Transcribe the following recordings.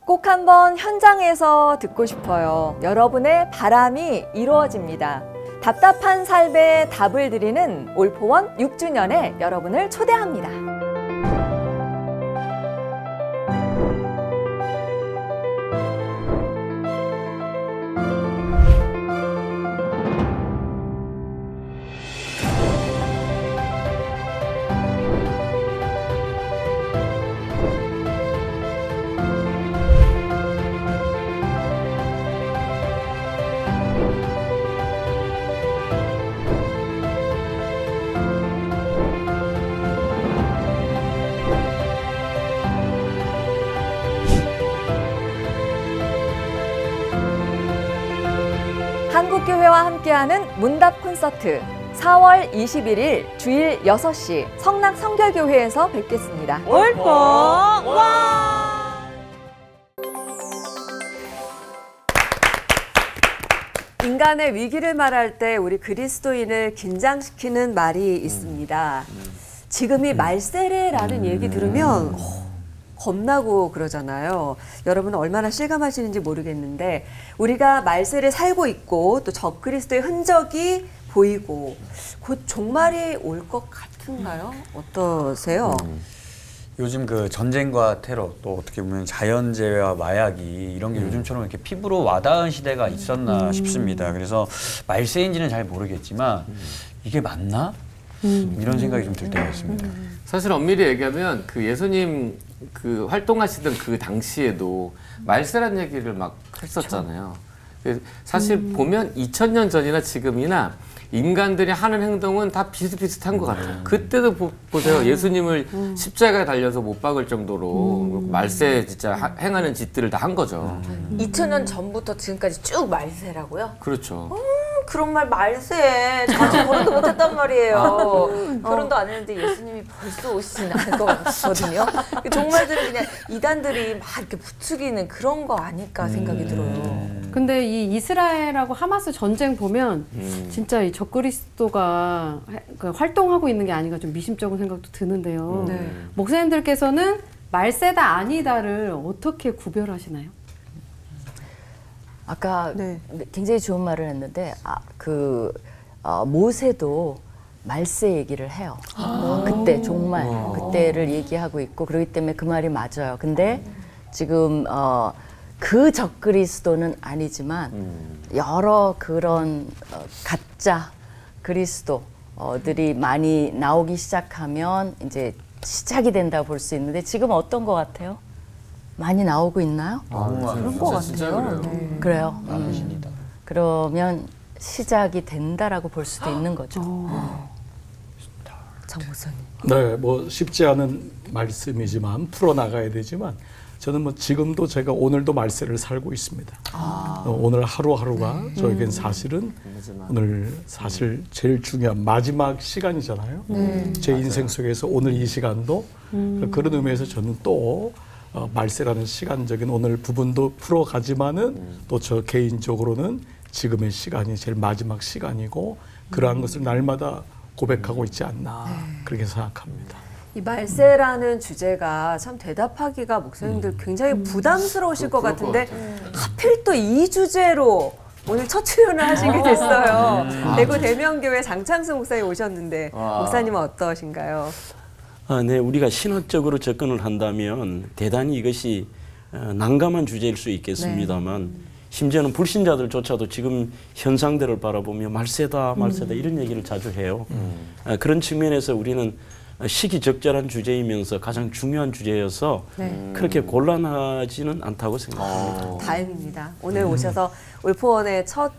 꼭 한번 현장에서 듣고 싶어요. 여러분의 바람이 이루어집니다. 답답한 삶에 답을 드리는 올포원 6주년에 여러분을 초대합니다. 한국교회와 함께하는 문답 콘서트 4월 21일 주일 6시 성낙 성결교회에서 뵙겠습니다. 올포 와! 인간의 위기를 말할 때 우리 그리스도인을 긴장시키는 말이 있습니다. 지금이 말세례라는 얘기 들으면 겁나고 그러잖아요. 여러분은 얼마나 실감하시는지 모르겠는데 우리가 말세를 살고 있고 또 적그리스도의 흔적이 보이고 곧 종말이 올 것 같은가요? 어떠세요? 요즘 그 전쟁과 테러 또 어떻게 보면 자연재해와 마약이 이런 게 요즘처럼 이렇게 피부로 와닿은 시대가 있었나 싶습니다. 그래서 말세인지는 잘 모르겠지만 이게 맞나? 이런 생각이 좀 들 때가 있습니다. 사실 엄밀히 얘기하면 그 예수님 그 활동하시던 그 당시에도 말세란 얘기를 막 했었잖아요. 사실 보면 2000년 전이나 지금이나 인간들이 하는 행동은 다 비슷비슷한 것 같아요. 그때도 보세요. 예수님을 십자가에 달려서 못 박을 정도로 말세 진짜 행하는 짓들을 다 한 거죠. 2000년 전부터 지금까지 쭉 말세라고요? 그렇죠. 그런 말 말세. 아직 결혼도 못했단 말이에요. 결혼도 안 했는데 예수님이 벌써 오시진 않을 것 같거든요. 종말들은 그냥 이단들이 막 이렇게 부추기는 그런 거 아닐까 생각이 들어요. 근데 이 이스라엘하고 하마스 전쟁 보면 진짜 이 적그리스도가 활동하고 있는 게 아닌가 좀 미심쩍은 생각도 드는데요. 목사님들께서는 말세다 아니다를 어떻게 구별하시나요? 아까 굉장히 좋은 말을 했는데 모세도 말세 얘기를 해요. 그때 종말 그때를 얘기하고 있고 그렇기 때문에 그 말이 맞아요. 근데 지금 그 적그리스도는 아니지만 여러 그런 가짜 그리스도들이 많이 나오기 시작하면 이제 시작이 된다고 볼 수 있는데 지금 어떤 것 같아요? 많이 나오고 있나요? 그런 것 같아요. 그래요. 그러면 시작이 된다라고 볼 수도 있는 거죠. 정 목사님. 네, 뭐 쉽지 않은 말씀이지만 풀어나가야 되지만 저는 뭐 지금도 제가 오늘도 말세를 살고 있습니다. 오늘 하루하루가 저에겐 사실은 오늘 사실 제일 중요한 마지막 시간이잖아요. 제 인생 속에서 오늘 이 시간도 그런 의미에서 저는 또 말세라는 시간적인 오늘 부분도 풀어가지만은 또 저 개인적으로는 지금의 시간이 제일 마지막 시간이고 그러한 것을 날마다 고백하고 있지 않나 그렇게 생각합니다. 이 말세라는 주제가 참 대답하기가 목사님들 굉장히 부담스러우실 것 같은데 하필 또 이 주제로 오늘 첫 출연을 하시게 됐어요. 대구 대명교회 장창수 목사님 오셨는데 목사님은 어떠신가요? 네, 우리가 신학적으로 접근을 한다면 대단히 이것이 난감한 주제일 수 있겠습니다만 심지어는 불신자들조차도 지금 현상들을 바라보며 말세다 이런 얘기를 자주 해요. 그런 측면에서 우리는 시기적절한 주제이면서 가장 중요한 주제여서 그렇게 곤란하지는 않다고 생각합니다. 다행입니다. 오늘 오셔서 올포원에 첫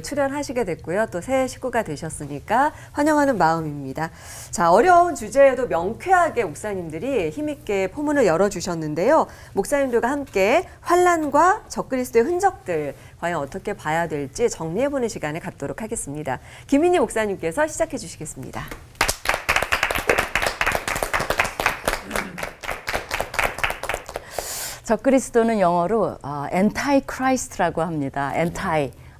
출연하시게 됐고요. 또 새 식구가 되셨으니까 환영하는 마음입니다. 자, 어려운 주제에도 명쾌하게 목사님들이 힘있게 포문을 열어주셨는데요. 목사님들과 함께 환란과 적그리스도의 흔적들 과연 어떻게 봐야 될지 정리해보는 시간을 갖도록 하겠습니다. 김인희 목사님께서 시작해 주시겠습니다. 적그리스도는 영어로 anti-Christ라고 합니다.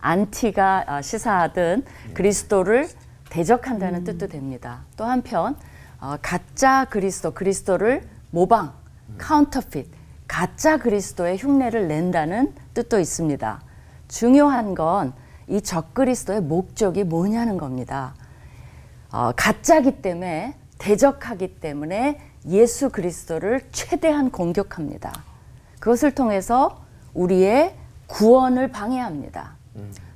안티가 시사하든 그리스도를 대적한다는 뜻도 됩니다. 또 한편 가짜 그리스도를 모방, counterfeit, 가짜 그리스도의 흉내를 낸다는 뜻도 있습니다. 중요한 건 이 적그리스도의 목적이 뭐냐는 겁니다. 가짜기 때문에, 대적하기 때문에 예수 그리스도를 최대한 공격합니다. 그것을 통해서 우리의 구원을 방해합니다.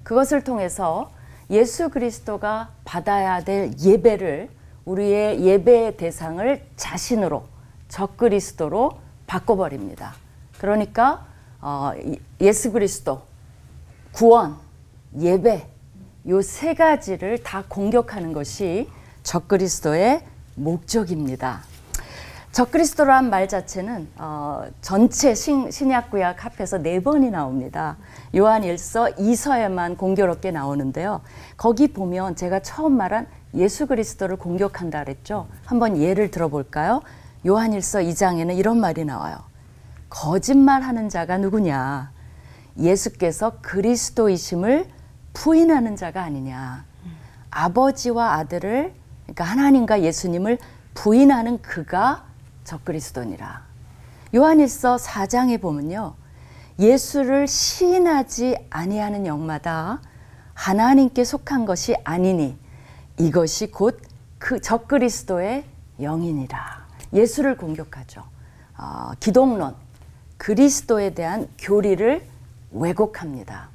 그것을 통해서 예수 그리스도가 받아야 될 예배를, 우리의 예배의 대상을 자신으로, 적그리스도로 바꿔버립니다. 그러니까 예수 그리스도, 구원, 예배, 요 세 가지를 다 공격하는 것이 적그리스도의 목적입니다. 적그리스도란 말 자체는 전체 신약구약 합해서 4번이 나옵니다. 요한 1서, 2서에만 공교롭게 나오는데요. 거기 보면 제가 처음 말한 예수 그리스도를 공격한다 그랬죠. 한번 예를 들어볼까요? 요한 1서 2장에는 이런 말이 나와요. 거짓말하는 자가 누구냐? 예수께서 그리스도이심을 부인하는 자가 아니냐. 아버지와 아들을, 그러니까 하나님과 예수님을 부인하는 그가 적그리스도니라. 요한일서 4장에 보면요, 예수를 시인하지 아니하는 영마다 하나님께 속한 것이 아니니 이것이 곧 그 적그리스도의 영이니라. 예수를 공격하죠. 기독론, 그리스도에 대한 교리를 왜곡합니다.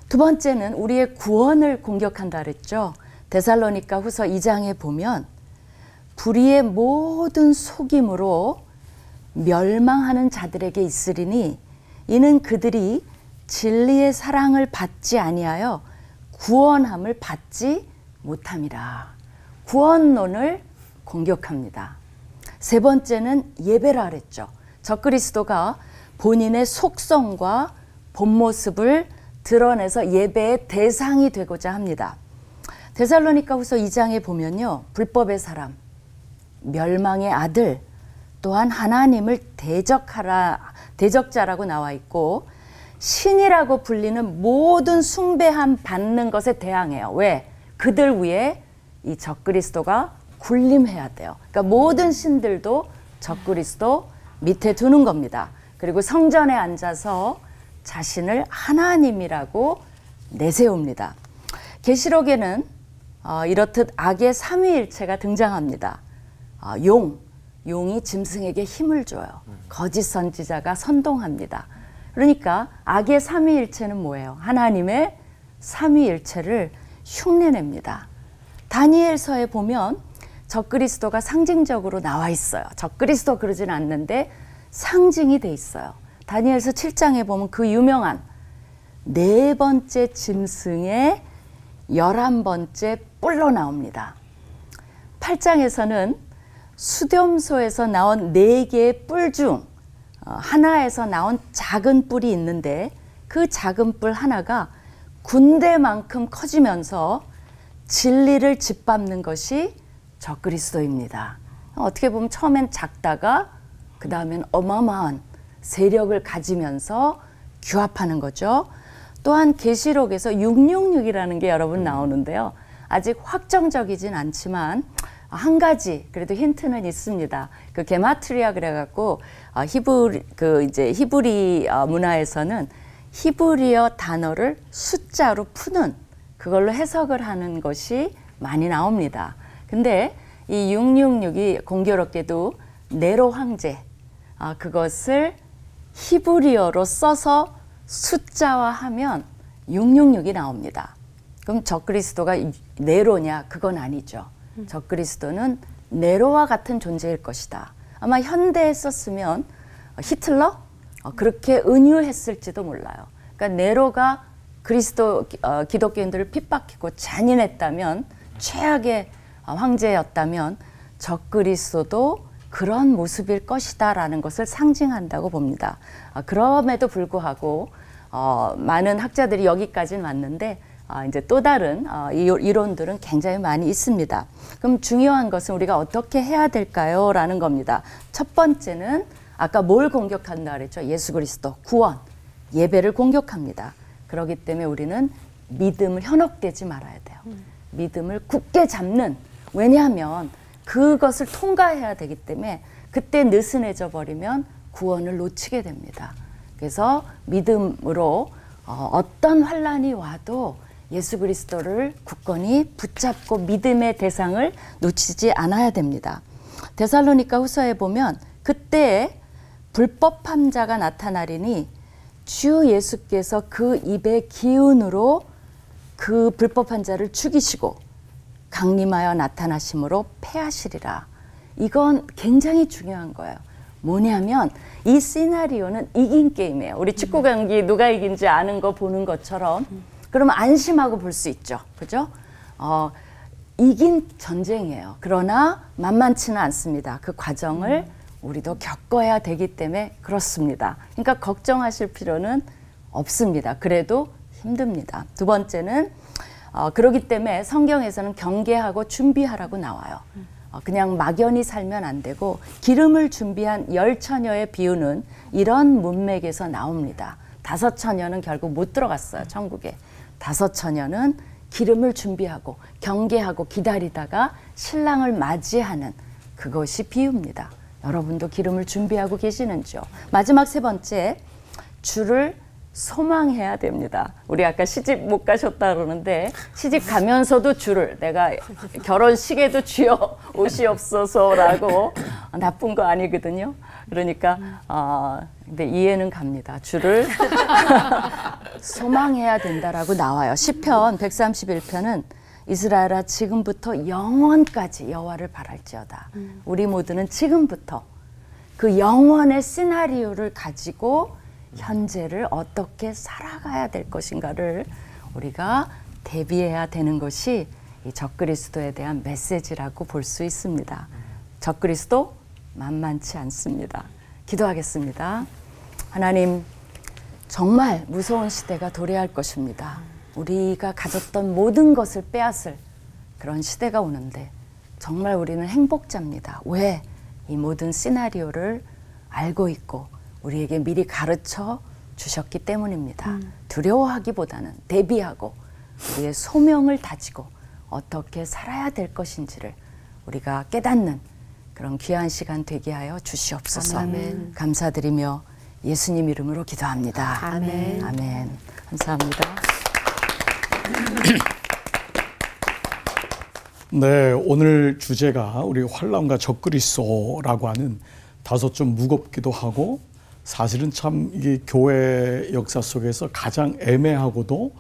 두 번째는 우리의 구원을 공격한다 그랬죠. 데살로니가 후서 2장에 보면 불의의 모든 속임으로 멸망하는 자들에게 있으리니 이는 그들이 진리의 사랑을 받지 아니하여 구원함을 받지 못함이라. 구원론을 공격합니다. 세 번째는 예배라 그랬죠. 적그리스도가 본인의 속성과 본 모습을 드러내서 예배의 대상이 되고자 합니다. 데살로니가 후서 2장에 보면요, 불법의 사람, 멸망의 아들, 또한 하나님을 대적자라고 나와 있고 신이라고 불리는 모든 숭배함 받는 것에 대항해요. 왜? 그들 위에 이 적그리스도가 군림해야 돼요. 그러니까 모든 신들도 적그리스도 밑에 두는 겁니다. 그리고 성전에 앉아서 자신을 하나님이라고 내세웁니다. 계시록에는 이렇듯 악의 삼위일체가 등장합니다. 용이 짐승에게 힘을 줘요. 거짓 선지자가 선동합니다. 그러니까 악의 삼위일체는 뭐예요? 하나님의 삼위일체를 흉내냅니다. 다니엘서에 보면 적그리스도가 상징적으로 나와 있어요. 적그리스도 그러진 않는데 상징이 돼 있어요. 다니엘서 7장에 보면 그 유명한 4번째 짐승의 11번째 뿔로 나옵니다. 8장에서는 수렴소에서 나온 4개의 뿔 중 하나에서 나온 작은 뿔이 있는데 그 작은 뿔 하나가 군대만큼 커지면서 진리를 짓밟는 것이 적그리스도입니다. 어떻게 보면 처음엔 작다가 그 다음엔 어마어마한 세력을 가지면서 규합하는 거죠. 또한 계시록에서 666이라는 게 여러분 나오는데요. 아직 확정적이진 않지만 한 가지 그래도 힌트는 있습니다. 그 게마트리아 그래갖고 히브리 문화에서는 히브리어 단어를 숫자로 푸는 그걸로 해석을 하는 것이 많이 나옵니다. 근데 이 666이 공교롭게도 네로 황제 그것을 히브리어로 써서 숫자화하면 666이 나옵니다. 그럼 적그리스도가 네로냐? 그건 아니죠. 적그리스도는 네로와 같은 존재일 것이다. 아마 현대에 썼으면 히틀러? 그렇게 은유했을지도 몰라요. 그러니까 네로가 기독교인들을 핍박했고 잔인했다면, 최악의 황제였다면 적그리스도도 그런 모습일 것이다 라는 것을 상징한다고 봅니다. 그럼에도 불구하고 많은 학자들이 여기까지는 왔는데 이제 또 다른 이론들은 굉장히 많이 있습니다. 그럼 중요한 것은 우리가 어떻게 해야 될까요? 라는 겁니다. 첫 번째는 아까 뭘 공격한다 그랬죠? 예수 그리스도, 구원, 예배를 공격합니다. 그렇기 때문에 우리는 믿음을 현혹되지 말아야 돼요. 믿음을 굳게 잡는, 왜냐하면 그것을 통과해야 되기 때문에 그때 느슨해져 버리면 구원을 놓치게 됩니다. 그래서 믿음으로 어떤 환란이 와도 예수 그리스도를 굳건히 붙잡고 믿음의 대상을 놓치지 않아야 됩니다. 데살로니가 후서에 보면 그때 불법한 자가 나타나리니 주 예수께서 그 입의 기운으로 그 불법한 자를 죽이시고 강림하여 나타나심으로 패하시리라. 이건 굉장히 중요한 거예요. 뭐냐면 이 시나리오는 이긴 게임이에요. 우리 축구 경기 누가 이긴지 아는 거 보는 것처럼 그러면 안심하고 볼 수 있죠. 그죠? 이긴 전쟁이에요. 그러나 만만치는 않습니다. 그 과정을 우리도 겪어야 되기 때문에 그렇습니다. 그러니까 걱정하실 필요는 없습니다. 그래도 힘듭니다. 두 번째는 그렇기 때문에 성경에서는 경계하고 준비하라고 나와요. 그냥 막연히 살면 안 되고 기름을 준비한 10처녀의 비유는 이런 문맥에서 나옵니다. 5처녀는 결국 못 들어갔어요. 천국에. 5처녀는 기름을 준비하고 경계하고 기다리다가 신랑을 맞이하는 그것이 비유입니다. 여러분도 기름을 준비하고 계시는지요? 마지막 세 번째, 주를 소망해야 됩니다. 우리 아까 시집 못 가셨다 그러는데 시집 가면서도 주를 내가 결혼식에도 주여 오시옵소서라고 나쁜 거 아니거든요. 그러니까 근데 이해는 갑니다. 주를 소망해야 된다라고 나와요. 시편 131편은 이스라엘아 지금부터 영원까지 여호와를 바랄지어다. 우리 모두는 지금부터 그 영원의 시나리오를 가지고 현재를 어떻게 살아가야 될 것인가를 우리가 대비해야 되는 것이 이 적그리스도에 대한 메시지라고 볼 수 있습니다. 적그리스도 만만치 않습니다. 기도하겠습니다. 하나님, 정말 무서운 시대가 도래할 것입니다. 우리가 가졌던 모든 것을 빼앗을 그런 시대가 오는데 정말 우리는 행복자입니다. 왜? 이 모든 시나리오를 알고 있고 우리에게 미리 가르쳐 주셨기 때문입니다. 두려워하기보다는 대비하고 우리의 소명을 다지고 어떻게 살아야 될 것인지를 우리가 깨닫는 그런 귀한 시간 되게 하여 주시옵소서. 아멘. 감사드리며 예수님 이름으로 기도합니다. 아멘. 아멘. 감사합니다. 네, 오늘 주제가 우리 환란과 적그리스도라고 하는 다소 좀 무겁기도 하고 사실은 참 이게 교회 역사 속에서 가장 애매하고도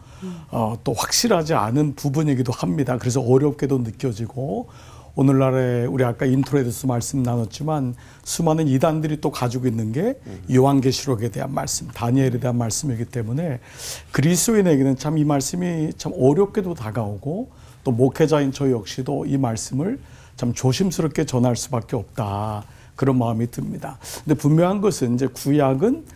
또 확실하지 않은 부분이기도 합니다. 그래서 어렵게도 느껴지고 오늘날에 우리 아까 인트로에서 말씀 나눴지만 수많은 이단들이 또 가지고 있는 게 요한계시록에 대한 말씀, 다니엘에 대한 말씀이기 때문에 그리스도인에게는 참 이 말씀이 참 어렵게도 다가오고 또 목회자인 저 역시도 이 말씀을 참 조심스럽게 전할 수밖에 없다. 그런 마음이 듭니다. 근데 분명한 것은 이제 구약은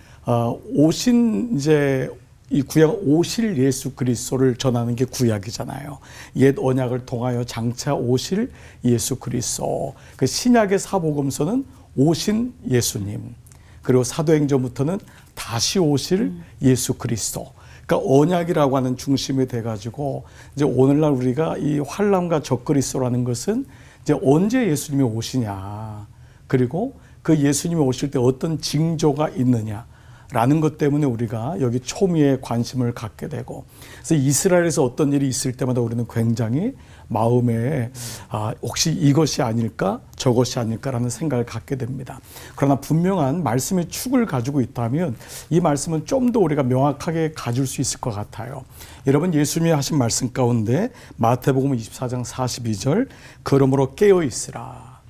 이 구약 오실 예수 그리스도를 전하는 게 구약이잖아요. 옛 언약을 통하여 장차 오실 예수 그리스도. 그 신약의 사복음서는 오신 예수님. 그리고 사도행전부터는 다시 오실 예수 그리스도. 그러니까 언약이라고 하는 중심이 돼가지고 이제 오늘날 우리가 이 환란과 적그리스도라는 것은 이제 언제 예수님이 오시냐. 그리고 그 예수님이 오실 때 어떤 징조가 있느냐. 라는 것 때문에 우리가 여기 초미에 관심을 갖게 되고 그래서 이스라엘에서 어떤 일이 있을 때마다 우리는 굉장히 마음에 혹시 이것이 아닐까 저것이 아닐까라는 생각을 갖게 됩니다. 그러나 분명한 말씀의 축을 가지고 있다면 이 말씀은 좀 더 우리가 명확하게 가질 수 있을 것 같아요. 여러분 예수님이 하신 말씀 가운데 마태복음 24장 42절 그러므로 깨어있으라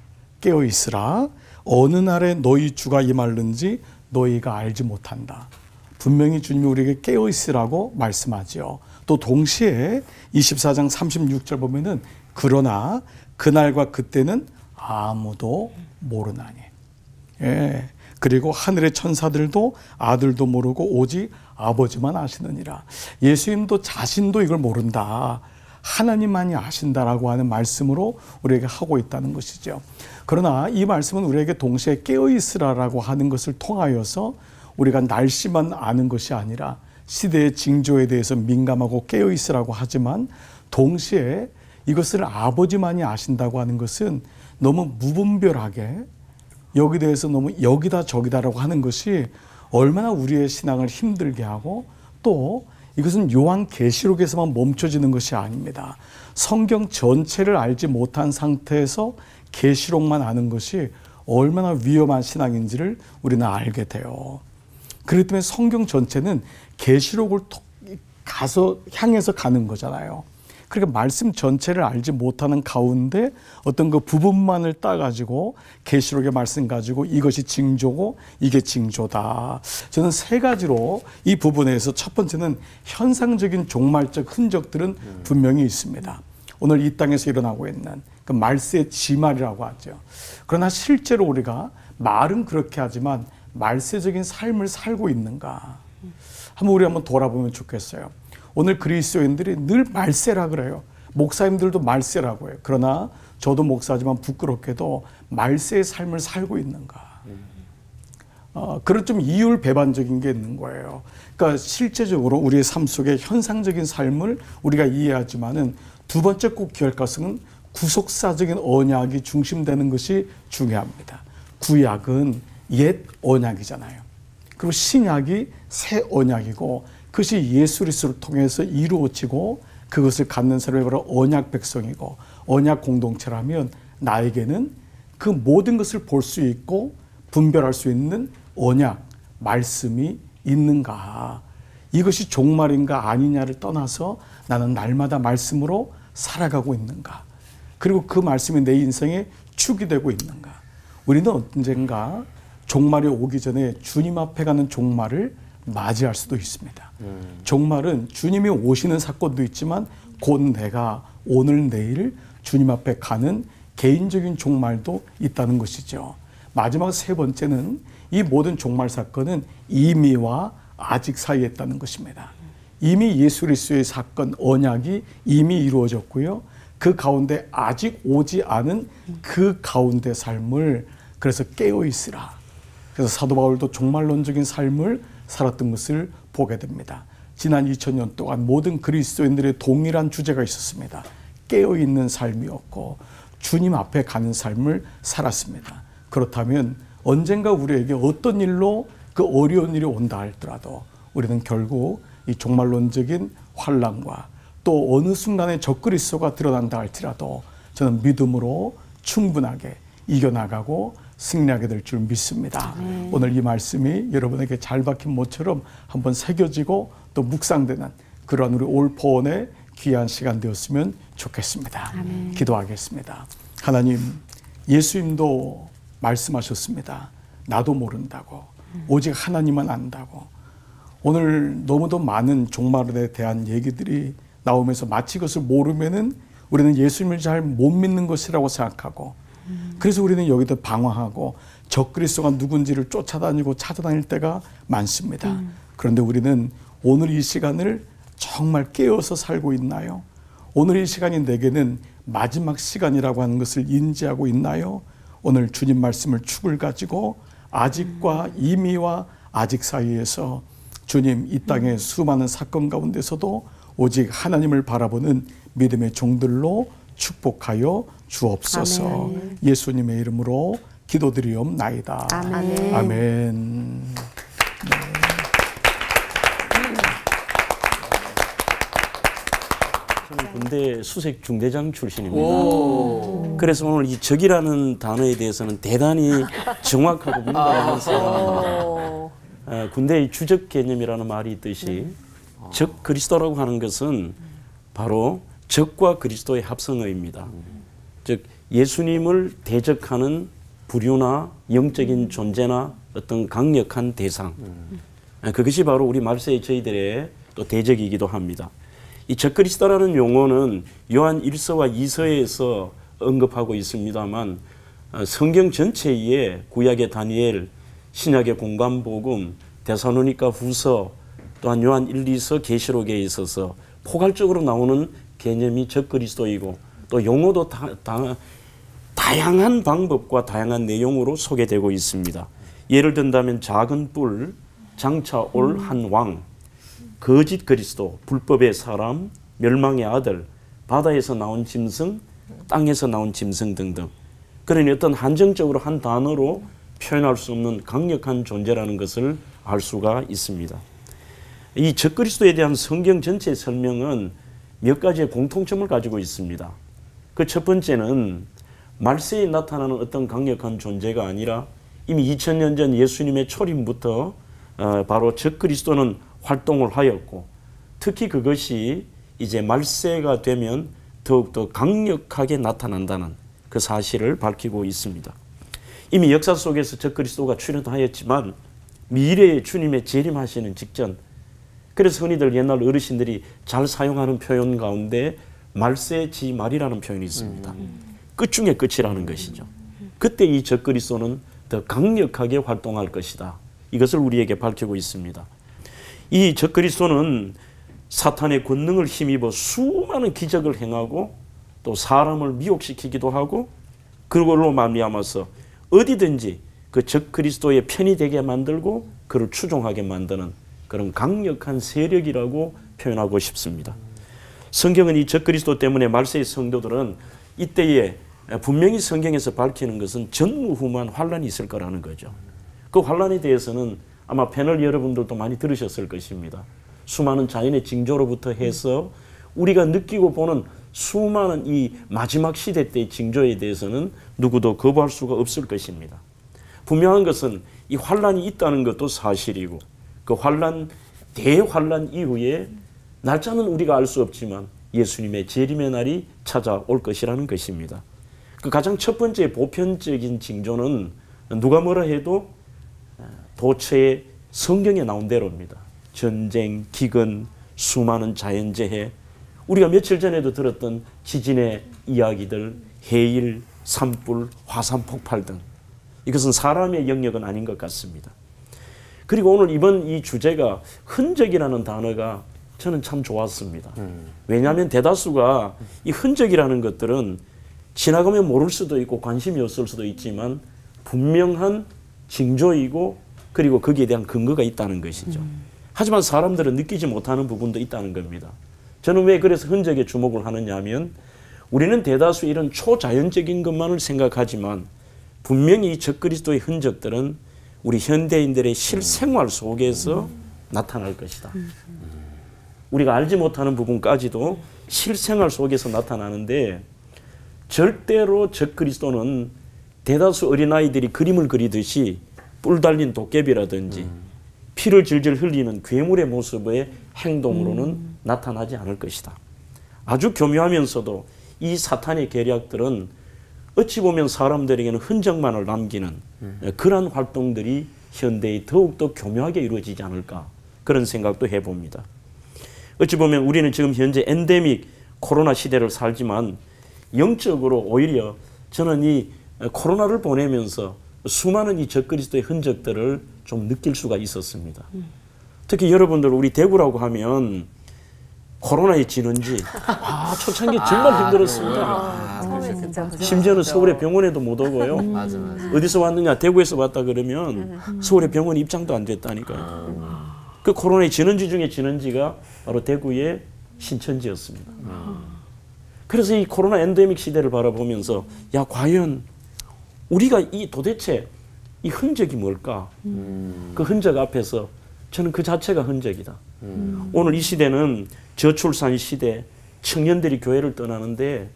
깨어있으라 어느 날에 너희 주가 임할는지 너희가 알지 못한다. 분명히 주님이 우리에게 깨어있으라고 말씀하죠. 또 동시에 24장 36절 보면은 그러나 그날과 그때는 아무도 모르나니. 예. 그리고 하늘의 천사들도 아들도 모르고 오직 아버지만 아시느니라. 예수님도 자신도 이걸 모른다. 하나님만이 아신다라고 하는 말씀으로 우리에게 하고 있다는 것이죠. 그러나 이 말씀은 우리에게 동시에 깨어있으라라고 하는 것을 통하여서 우리가 날씨만 아는 것이 아니라 시대의 징조에 대해서 민감하고 깨어있으라고 하지만 동시에 이것을 아버지만이 아신다고 하는 것은 너무 무분별하게 여기 대해서 너무 여기다 저기다라고 하는 것이 얼마나 우리의 신앙을 힘들게 하고 또 이것은 요한계시록에서만 멈춰지는 것이 아닙니다. 성경 전체를 알지 못한 상태에서 계시록만 아는 것이 얼마나 위험한 신앙인지를 우리는 알게 돼요. 그렇기 때문에 성경 전체는 계시록을 향해서 가는 거잖아요. 그러니까 말씀 전체를 알지 못하는 가운데 어떤 그 부분만을 따가지고 계시록의 말씀 가지고 이것이 징조고 이게 징조다. 저는 세 가지로 이 부분에서 첫 번째는 현상적인 종말적 흔적들은 분명히 있습니다. 오늘 이 땅에서 일어나고 있는 그 말세의 지말이라고 하죠. 그러나 실제로 우리가 말은 그렇게 하지만 말세적인 삶을 살고 있는가? 우리 한번 돌아보면 좋겠어요. 오늘 그리스도인들이 늘 말세라 그래요. 목사님들도 말세라고 해요. 그러나 저도 목사지만 부끄럽게도 말세의 삶을 살고 있는가? 그런 좀 이율배반적인 게 있는 거예요. 그러니까 실제적으로 우리의 삶 속에 현상적인 삶을 우리가 이해하지만은 두 번째 꼭 기억할 것은 구속사적인 언약이 중심되는 것이 중요합니다. 구약은 옛 언약이잖아요. 그리고 신약이 새 언약이고 그것이 예수 그리스도를 통해서 이루어지고 그것을 갖는 사람이 바로 언약 백성이고 언약 공동체라면 나에게는 그 모든 것을 볼 수 있고 분별할 수 있는 언약, 말씀이 있는가. 이것이 종말인가 아니냐를 떠나서 나는 날마다 말씀으로 살아가고 있는가. 그리고 그 말씀이 내 인생에 축이 되고 있는가. 우리는 언젠가 종말이 오기 전에 주님 앞에 가는 종말을 맞이할 수도 있습니다. 종말은 주님이 오시는 사건도 있지만 곧 내가 오늘 내일 주님 앞에 가는 개인적인 종말도 있다는 것이죠. 마지막 세 번째는 이 모든 종말 사건은 이미와 아직 사이에 있다는 것입니다. 이미 예수 그리스도의 사건 언약이 이미 이루어졌고요. 그 가운데 아직 오지 않은 그 가운데 삶을 그래서 깨어 있으라. 그래서 사도 바울도 종말론적인 삶을 살았던 것을 보게 됩니다. 지난 2000년 동안 모든 그리스도인들의 동일한 주제가 있었습니다. 깨어있는 삶이었고 주님 앞에 가는 삶을 살았습니다. 그렇다면 언젠가 우리에게 어떤 일로 그 어려운 일이 온다 할지라도 우리는 결국 이 종말론적인 환난과 또 어느 순간에 적그리스도가 드러난다 할지라도 저는 믿음으로 충분하게 이겨나가고 승리하게 될 줄 믿습니다. 오늘 이 말씀이 여러분에게 잘 박힌 모처럼 한번 새겨지고 또 묵상되는 그런 우리 올포원의 귀한 시간 되었으면 좋겠습니다. 아멘. 기도하겠습니다. 하나님, 예수님도 말씀하셨습니다. 나도 모른다고. 오직 하나님만 안다고. 오늘 너무도 많은 종말에 대한 얘기들이 나오면서 마치 그것을 모르면은 우리는 예수님을 잘 못 믿는 것이라고 생각하고 그래서 우리는 여기다 방황하고 적그리스도가 누군지를 쫓아다니고 찾아다닐 때가 많습니다. 그런데 우리는 오늘 이 시간을 정말 깨어서 살고 있나요? 오늘 이 시간이 내게는 마지막 시간이라고 하는 것을 인지하고 있나요? 오늘 주님 말씀을 축을 가지고 아직과 이미와 아직 사이에서 주님 이 땅의 수많은 사건 가운데서도 오직 하나님을 바라보는 믿음의 종들로 축복하여 주옵소서. 아멘. 예수님의 이름으로 기도드리옵나이다. 아멘. 아멘. 네. 저는 군대 수색 중대장 출신입니다. 그래서 오늘 이 적이라는 단어에 대해서는 대단히 정확하고 민감하면서 군대의 주적 개념이라는 말이 있듯이 적 그리스도라고 하는 것은 바로 적과 그리스도의 합성어입니다. 즉 예수님을 대적하는 부류나 영적인 존재나 어떤 강력한 대상, 그것이 바로 우리 말세의 저희들의 또 대적이기도 합니다. 이 적그리스도라는 용어는 요한 1서와 2서에서 언급하고 있습니다만 성경 전체에 구약의 다니엘, 신약의 공관복음, 데살로니가 후서, 또한 요한 1, 2서 계시록에 있어서 포괄적으로 나오는 개념이 적그리스도이고 또 용어도 다양한 방법과 다양한 내용으로 소개되고 있습니다. 예를 든다면 작은 뿔, 장차 올 한 왕, 거짓 그리스도, 불법의 사람, 멸망의 아들, 바다에서 나온 짐승, 땅에서 나온 짐승 등등. 그러니 어떤 한정적으로 한 단어로 표현할 수 없는 강력한 존재라는 것을 알 수가 있습니다. 이 적그리스도에 대한 성경 전체의 설명은 몇 가지의 공통점을 가지고 있습니다. 그 첫 번째는 말세에 나타나는 어떤 강력한 존재가 아니라 이미 2000년 전 예수님의 초림부터 바로 적그리스도는 활동을 하였고, 특히 그것이 이제 말세가 되면 더욱더 강력하게 나타난다는 그 사실을 밝히고 있습니다. 이미 역사 속에서 적그리스도가 출현하였지만 미래의 주님의 재림하시는 직전, 그래서 흔히들 옛날 어르신들이 잘 사용하는 표현 가운데 말세지말이라는 표현이 있습니다. 끝 중에 끝이라는 것이죠. 그때 이 적그리스도는 더 강력하게 활동할 것이다. 이것을 우리에게 밝히고 있습니다. 이 적그리스도는 사탄의 권능을 힘입어 수많은 기적을 행하고 또 사람을 미혹시키기도 하고, 그걸로 말미암아서 어디든지 그 적그리스도의 편이 되게 만들고 그를 추종하게 만드는 그런 강력한 세력이라고 표현하고 싶습니다. 성경은 이 적그리스도 때문에 말세의 성도들은 이때에 분명히 성경에서 밝히는 것은 전무후무한 환란이 있을 거라는 거죠. 그 환란에 대해서는 아마 패널 여러분들도 많이 들으셨을 것입니다. 수많은 자연의 징조로부터 해서 우리가 느끼고 보는 수많은 이 마지막 시대 때의 징조에 대해서는 누구도 거부할 수가 없을 것입니다. 분명한 것은 이 환란이 있다는 것도 사실이고, 그 환란, 대환란 이후에 날짜는 우리가 알 수 없지만 예수님의 재림의 날이 찾아올 것이라는 것입니다. 그 가장 첫 번째 보편적인 징조는 누가 뭐라 해도 도처에 성경에 나온 대로입니다. 전쟁, 기근, 수많은 자연재해, 우리가 며칠 전에도 들었던 지진의 이야기들, 해일, 산불, 화산 폭발 등, 이것은 사람의 영역은 아닌 것 같습니다. 그리고 오늘 이번 이 주제가 흔적이라는 단어가 저는 참 좋았습니다. 왜냐하면 대다수가 이 흔적이라는 것들은 지나가면 모를 수도 있고 관심이 없을 수도 있지만 분명한 징조이고, 그리고 거기에 대한 근거가 있다는 것이죠. 하지만 사람들은 느끼지 못하는 부분도 있다는 겁니다. 저는 왜 그래서 흔적에 주목을 하느냐 하면, 우리는 대다수 이런 초자연적인 것만을 생각하지만 분명히 이 적그리스도의 흔적들은 우리 현대인들의 실생활 속에서 나타날 것이다. 우리가 알지 못하는 부분까지도 실생활 속에서 나타나는데, 절대로 적그리스도는 대다수 어린아이들이 그림을 그리듯이 뿔 달린 도깨비라든지 피를 질질 흘리는 괴물의 모습의 행동으로는 나타나지 않을 것이다. 아주 교묘하면서도 이 사탄의 계략들은 어찌 보면 사람들에게는 흔적만을 남기는 그러한 활동들이 현대에 더욱더 교묘하게 이루어지지 않을까, 그런 생각도 해봅니다. 어찌 보면 우리는 지금 현재 엔데믹 코로나 시대를 살지만 영적으로 오히려 저는 이 코로나를 보내면서 수많은 이 적그리스도의 흔적들을 좀 느낄 수가 있었습니다. 특히 여러분들, 우리 대구라고 하면 코로나에 지는지 초창기 정말 힘들었습니다. 처음에 진짜 심지어는 서울의 병원에도 못 오고요. 맞아. 어디서 왔느냐, 대구에서 왔다 그러면 서울의 병원 입장도 안 됐다니까요. 그 코로나의 진원지 중에 진원지가 바로 대구의 신천지였습니다. 그래서 이 코로나 엔데믹 시대를 바라보면서, 야, 과연 우리가 이 도대체 이 흔적이 뭘까? 그 흔적 앞에서 저는 그 자체가 흔적이다. 오늘 이 시대는 저출산 시대, 청년들이 교회를 떠나는데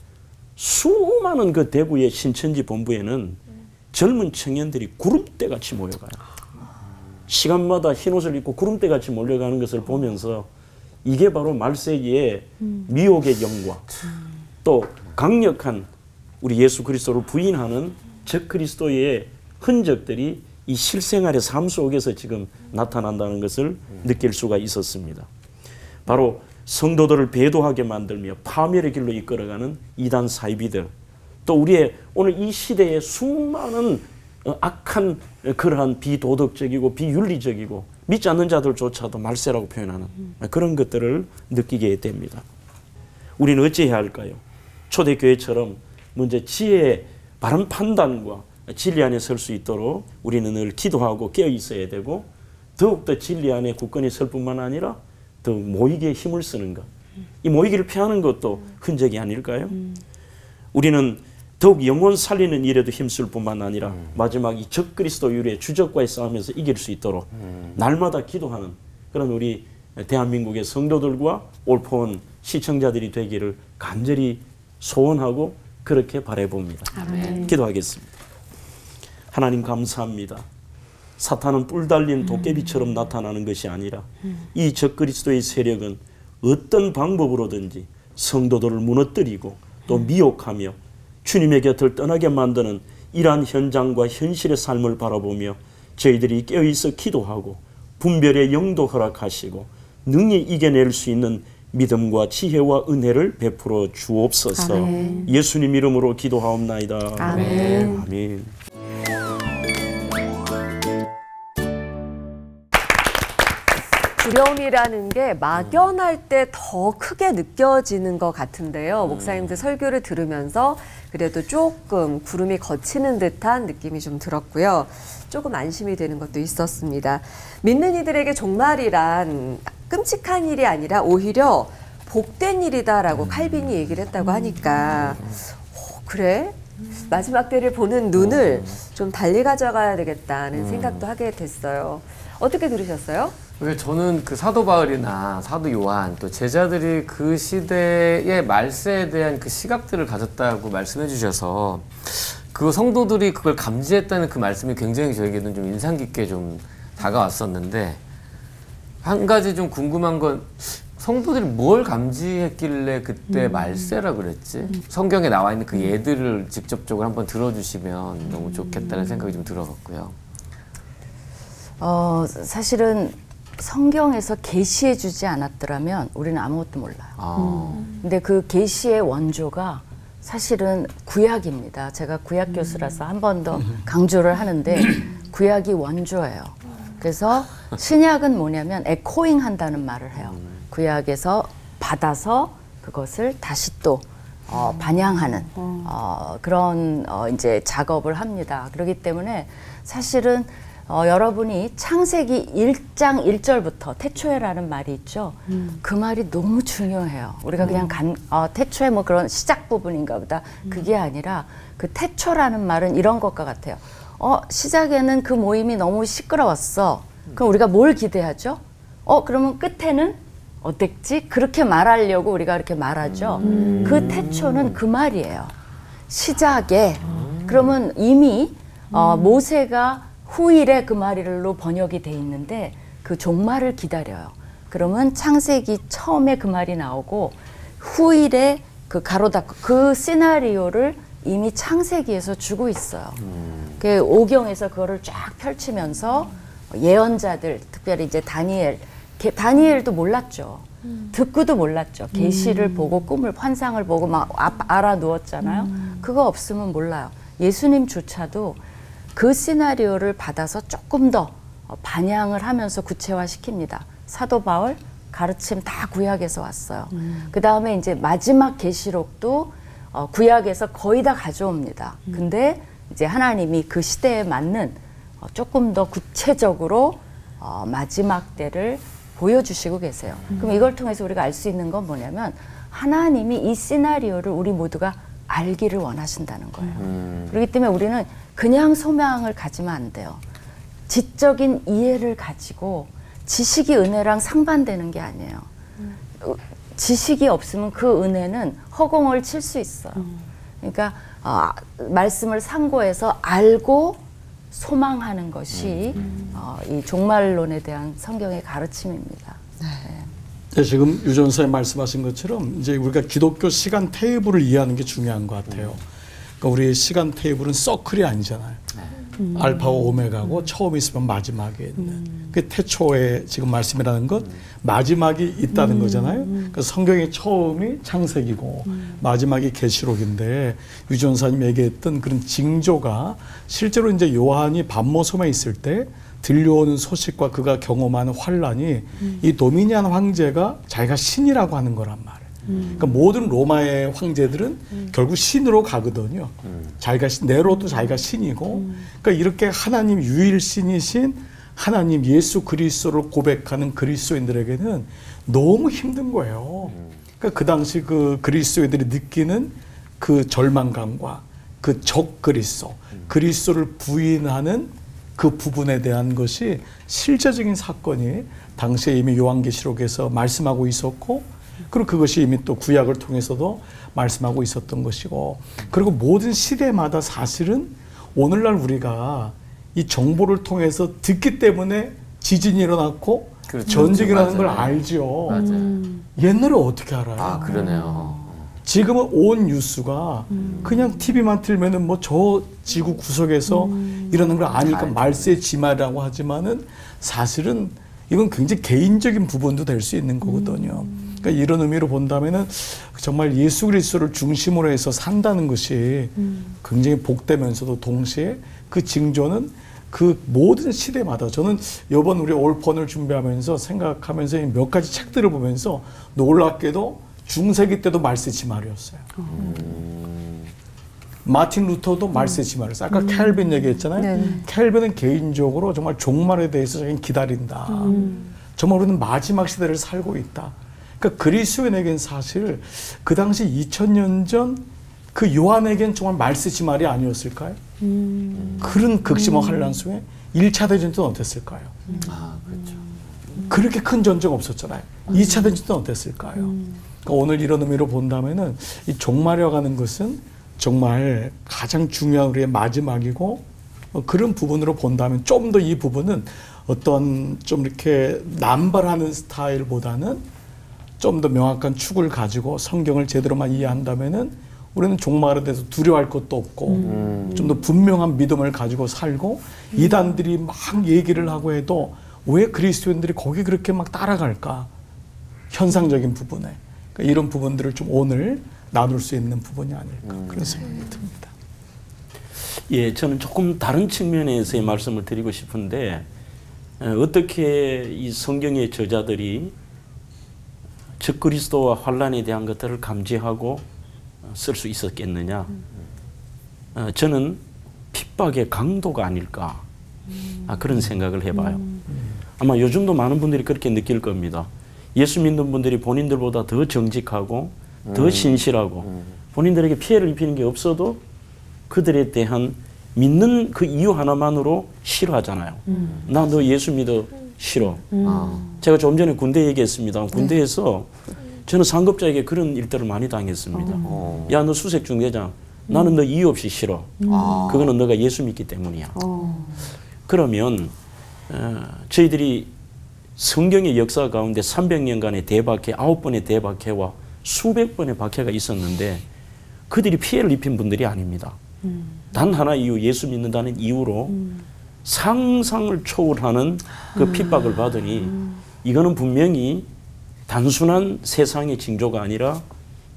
수많은 그 대구의 신천지 본부에는 젊은 청년들이 구름대같이 모여가요. 시간마다 흰옷을 입고 구름대같이 몰려가는 것을 보면서 이게 바로 말세기의 미혹의 영과 또 강력한 우리 예수 그리스도를 부인하는 적그리스도의 흔적들이 이 실생활의 삶 속에서 지금 나타난다는 것을 느낄 수가 있었습니다. 바로 성도들을 배도하게 만들며 파멸의 길로 이끌어가는 이단 사이비들, 또 우리의 오늘 이 시대의 수많은 악한 그러한 비도덕적이고 비윤리적이고 믿지 않는 자들조차도 말세라고 표현하는 그런 것들을 느끼게 됩니다. 우리는 어찌해야 할까요? 초대교회처럼 먼저 지혜의 바른 판단과 진리 안에 설 수 있도록 우리는 늘 기도하고 깨어 있어야 되고, 더욱더 진리 안에 굳건히 설 뿐만 아니라 더 모이기에 힘을 쓰는 것, 이 모이기를 피하는 것도 흔적이 아닐까요? 우리는 더욱 영혼 살리는 일에도 힘쓸 뿐만 아니라 마지막 이 적그리스도율의 주적과의 싸움에서 이길 수 있도록 날마다 기도하는 그런 우리 대한민국의 성도들과 올포원 시청자들이 되기를 간절히 소원하고 그렇게 바라봅니다. 아멘. 기도하겠습니다. 하나님 감사합니다. 사탄은 뿔 달린 도깨비처럼 나타나는 것이 아니라 이 적그리스도의 세력은 어떤 방법으로든지 성도들을 무너뜨리고 또 미혹하며 주님의 곁을 떠나게 만드는 이러한 현장과 현실의 삶을 바라보며 저희들이 깨어있어 기도하고 분별의 영도 허락하시고 능히 이겨낼 수 있는 믿음과 지혜와 은혜를 베풀어 주옵소서. 아멘. 예수님 이름으로 기도하옵나이다. 아멘. 아멘. 두려움이라는 게 막연할 때 더 크게 느껴지는 것 같은데요. 목사님들 설교를 들으면서 그래도 조금 구름이 걷히는 듯한 느낌이 좀 들었고요. 조금 안심이 되는 것도 있었습니다. 믿는 이들에게 종말이란 끔찍한 일이 아니라 오히려 복된 일이다라고 칼빈이 얘기를 했다고 하니까 그래? 마지막 때를 보는 눈을 좀 달리 가져가야 되겠다는 생각도 하게 됐어요. 어떻게 들으셨어요? 저는 그 사도 바울이나 사도 요한 또 제자들이 그 시대의 말세에 대한 그 시각들을 가졌다고 말씀해 주셔서 그 성도들이 그걸 감지했다는 그 말씀이 굉장히 저에게는 좀 인상 깊게 좀 다가왔었는데 한 가지 좀 궁금한 건 성도들이 뭘 감지했길래 그때 말세라 그랬지? 성경에 나와 있는 그 예들을 직접적으로 한번 들어주시면 너무 좋겠다는 생각이 좀 들어갔고요. 사실은 성경에서 계시해 주지 않았더라면 우리는 아무것도 몰라요. 근데 그 계시의 원조가 사실은 구약입니다. 제가 구약 교수라서 한 번 더 강조를 하는데 구약이 원조예요. 그래서 신약은 뭐냐면 에코잉 한다는 말을 해요. 구약에서 받아서 그것을 다시 또 반영하는 그런 이제 작업을 합니다. 그렇기 때문에 사실은 여러분이 창세기 1장 1절부터 태초에라는 말이 있죠. 그 말이 너무 중요해요. 우리가 그냥 태초에 뭐 그런 시작 부분인가 보다. 그게 아니라 그 태초라는 말은 이런 것과 같아요. 시작에는 그 모임이 너무 시끄러웠어. 그럼 우리가 뭘 기대하죠? 그러면 끝에는 어땠지? 그렇게 말하려고 우리가 이렇게 말하죠. 그 태초는 그 말이에요. 시작에. 그러면 이미 모세가 후일에 그 말로 번역이 돼 있는데 그 종말을 기다려요. 그러면 창세기 처음에 그 말이 나오고 후일에 그 가로 닫고 그 시나리오를 이미 창세기에서 주고 있어요. 그 오경에서 그거를 쫙 펼치면서 예언자들, 특별히 이제 다니엘도 몰랐죠. 듣고도 몰랐죠. 계시를 보고 꿈을 환상을 보고 막 알아누웠잖아요. 그거 없으면 몰라요. 예수님조차도 그 시나리오를 받아서 조금 더 반향을 하면서 구체화시킵니다. 사도 바울 가르침 다 구약에서 왔어요. 그 다음에 이제 마지막 계시록도 구약에서 거의 다 가져옵니다. 근데 이제 하나님이 그 시대에 맞는 조금 더 구체적으로 마지막 때를 보여주시고 계세요. 그럼 이걸 통해서 우리가 알 수 있는 건 뭐냐면 하나님이 이 시나리오를 우리 모두가 알기를 원하신다는 거예요. 그렇기 때문에 우리는 그냥 소망을 가지면 안 돼요. 지적인 이해를 가지고 지식이 은혜랑 상반되는 게 아니에요. 지식이 없으면 그 은혜는 허공을 칠 수 있어요. 그러니까 말씀을 상고해서 알고 소망하는 것이 이 종말론에 대한 성경의 가르침입니다. 네, 지금 유 전사님 말씀하신 것처럼 이제 우리가 기독교 시간 테이블을 이해하는 게 중요한 것 같아요. 그러니까 우리 시간 테이블은 서클이 아니잖아요. 알파와 오메가고 처음이 있으면 마지막에 있는 그 태초에 지금 말씀이라는 것 마지막이 있다는 거잖아요. 그래서 성경의 처음이 창세기고 마지막이 계시록인데 유 전사님 얘기했던 그런 징조가 실제로 이제 요한이 밤모섬에 있을 때 들려오는 소식과 그가 경험하는 환란이 이 도미니안 황제가 자기가 신이라고 하는 거란 말이에요. 그러니까 모든 로마의 황제들은 결국 신으로 가거든요. 자기가 네로도 자기가 신이고, 그러니까 이렇게 하나님 유일신이신 하나님 예수 그리스도를 고백하는 그리스도인들에게는 너무 힘든 거예요. 그러니까 그 당시 그 그리스도인들이 느끼는 그 절망감과 그 적그리스도, 그리스도를 부인하는 그 부분에 대한 것이 실제적인 사건이 당시에 이미 요한계시록에서 말씀하고 있었고, 그리고 그것이 이미 또 구약을 통해서도 말씀하고 있었던 것이고, 그리고 모든 시대마다 사실은 오늘날 우리가 이 정보를 통해서 듣기 때문에 지진이 일어났고 그렇죠. 전쟁이 일어나는 걸 맞아요. 알죠. 맞아요. 옛날에 어떻게 알아요? 아, 그러네요. 지금은 온 뉴스가 그냥 TV만 틀면은 뭐 저 지구 구석에서 일어나는 걸 아니까 말세의 지마라고 하지만은 사실은 이건 굉장히 개인적인 부분도 될 수 있는 거거든요. 그러니까 이런 의미로 본다면은 정말 예수 그리스도를 중심으로 해서 산다는 것이 굉장히 복되면서도 동시에 그 징조는 그 모든 시대마다, 저는 이번 우리 올펀을 준비하면서 생각하면서 몇 가지 책들을 보면서 놀랍게도 중세기 때도 말세 지말이었어요. 마틴 루터도 말세 지말이었어요. 아까 켈빈 얘기했잖아요. 켈빈은 개인적으로 정말 종말에 대해서 자기는 기다린다. 정말 우리는 마지막 시대를 살고 있다. 그러니까 그리스도인에겐 사실 그 당시 2000년 전 그 요한에겐 정말 말세 지말이 아니었을까요? 그런 극심한 환란 속에 1차 대전 때는 어땠을까요? 아, 그렇죠. 그렇게 큰 전쟁 없었잖아요. 2차 대전 때는 어땠을까요? 그러니까 오늘 이런 의미로 본다면은 이 종말에 가는 것은 정말 가장 중요한 우리의 마지막이고, 그런 부분으로 본다면 좀 더 이 부분은 어떤 좀 이렇게 남발하는 스타일보다는 좀 더 명확한 축을 가지고 성경을 제대로만 이해한다면은 우리는 종말에 대해서 두려워할 것도 없고 좀 더 분명한 믿음을 가지고 살고, 이단들이 막 얘기를 하고 해도 왜 그리스도인들이 거기 그렇게 막 따라갈까? 현상적인 부분에. 그러니까 이런 부분들을 좀 오늘 나눌 수 있는 부분이 아닐까, 그런 생각이 듭니다. 예, 저는 조금 다른 측면에서의 말씀을 드리고 싶은데, 어떻게 이 성경의 저자들이 적그리스도와 환란에 대한 것들을 감지하고 쓸 수 있었겠느냐? 저는 핍박의 강도가 아닐까, 그런 생각을 해봐요. 아마 요즘도 많은 분들이 그렇게 느낄 겁니다. 예수 믿는 분들이 본인들보다 더 정직하고 더 신실하고 본인들에게 피해를 입히는 게 없어도 그들에 대한 믿는 그 이유 하나만으로 싫어하잖아요. 나 너 예수 믿어 싫어. 제가 좀 전에 군대 얘기했습니다. 군대에서 저는 상급자에게 그런 일들을 많이 당했습니다. 야, 너 수색 중대장. 나는 너 이유 없이 싫어. 그거는 너가 예수 믿기 때문이야. 그러면 저희들이 성경의 역사 가운데 300년간의 대박해, 9번의 대박해와 수백 번의 박해가 있었는데 그들이 피해를 입힌 분들이 아닙니다. 단 하나 이유, 예수 믿는다는 이유로 상상을 초월하는 그 핍박을 받으니 이거는 분명히 단순한 세상의 징조가 아니라